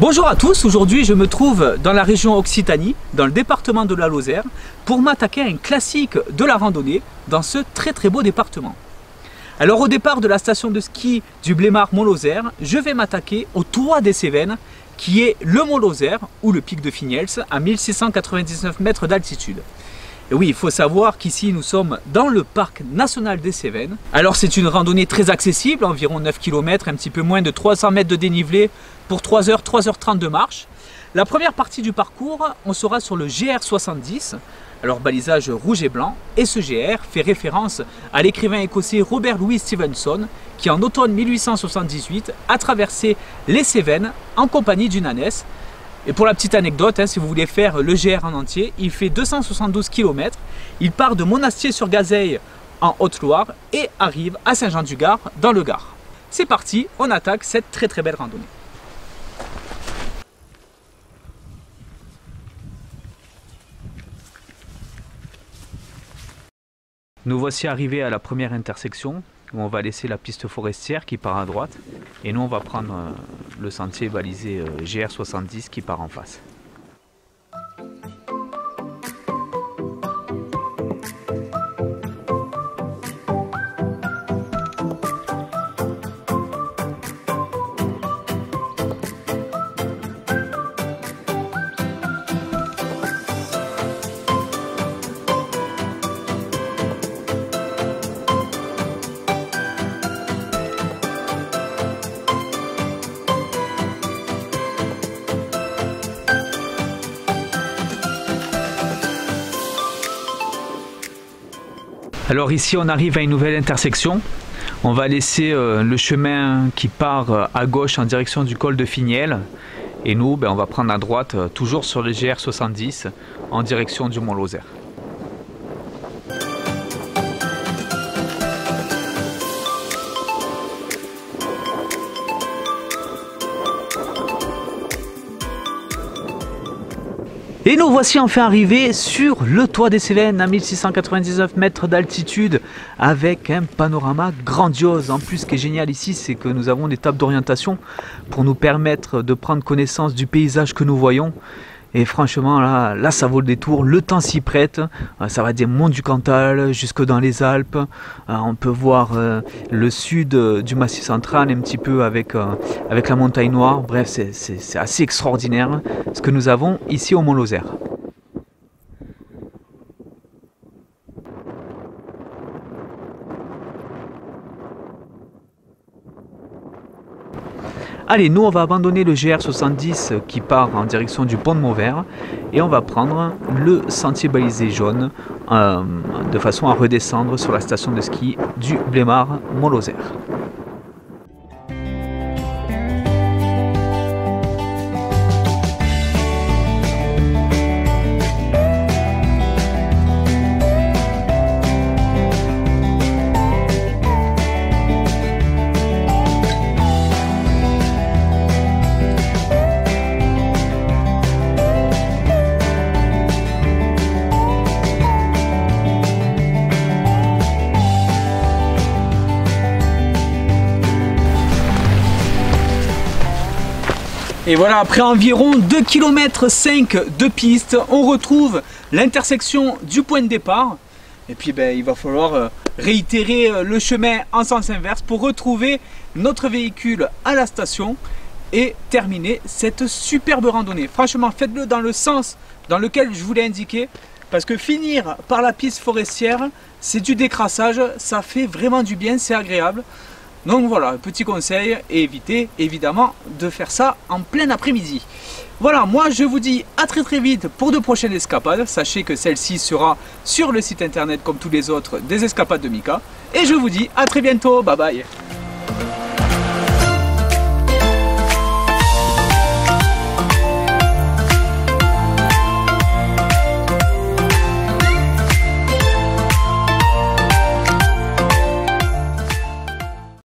Bonjour à tous, aujourd'hui je me trouve dans la région Occitanie, dans le département de la Lozère, pour m'attaquer à un classique de la randonnée dans ce très beau département. Alors au départ de la station de ski du Blémard-Mont-Lozère, je vais m'attaquer au toit des Cévennes, qui est le Mont-Lozère ou le pic de Fignels à 1699 mètres d'altitude. Et oui, il faut savoir qu'ici nous sommes dans le parc national des Cévennes. Alors c'est une randonnée très accessible, environ 9 km, un petit peu moins de 300 mètres de dénivelé pour 3h30 de marche. La première partie du parcours, on sera sur le GR70, alors balisage rouge et blanc, et ce GR fait référence à l'écrivain écossais Robert Louis Stevenson qui en automne 1878 a traversé les Cévennes en compagnie d'une ânesse. Et pour la petite anecdote, si vous voulez faire le GR en entier, il fait 272 km. Il part de Monastier-sur-Gazeille en Haute-Loire et arrive à Saint-Jean-du-Gard dans le Gard. C'est parti, on attaque cette très belle randonnée. Nous voici arrivés à la première intersection où on va laisser la piste forestière qui part à droite et nous on va prendre le sentier balisé GR70 qui part en face. Alors ici on arrive à une nouvelle intersection, on va laisser le chemin qui part à gauche en direction du col de Fignels et nous on va prendre à droite toujours sur le GR70 en direction du Mont-Lozère. Et nous voici enfin arrivés sur le toit des Cévennes à 1699 mètres d'altitude avec un panorama grandiose. En plus, ce qui est génial ici, c'est que nous avons des tables d'orientation pour nous permettre de prendre connaissance du paysage que nous voyons. Et franchement, là ça vaut le détour, le temps s'y prête, ça va des monts du Cantal jusque dans les Alpes. On peut voir le sud du Massif central un petit peu avec la montagne noire. Bref, c'est assez extraordinaire ce que nous avons ici au Mont-Lozère. Allez, nous on va abandonner le GR70 qui part en direction du pont de Mauvert et on va prendre le sentier balisé jaune de façon à redescendre sur la station de ski du Blémard-Mont-Lozère. Et voilà, après environ 2,5 km de piste, on retrouve l'intersection du point de départ. Et puis il va falloir réitérer le chemin en sens inverse pour retrouver notre véhicule à la station et terminer cette superbe randonnée. Franchement, faites-le dans le sens dans lequel je vous l'ai indiqué, parce que finir par la piste forestière, c'est du décrassage, ça fait vraiment du bien, c'est agréable. Donc voilà, petit conseil, et évitez évidemment de faire ça en plein après-midi. Voilà, moi je vous dis à très vite pour de prochaines escapades. Sachez que celle-ci sera sur le site internet comme tous les autres des escapades de Mika. Et je vous dis à très bientôt, bye bye.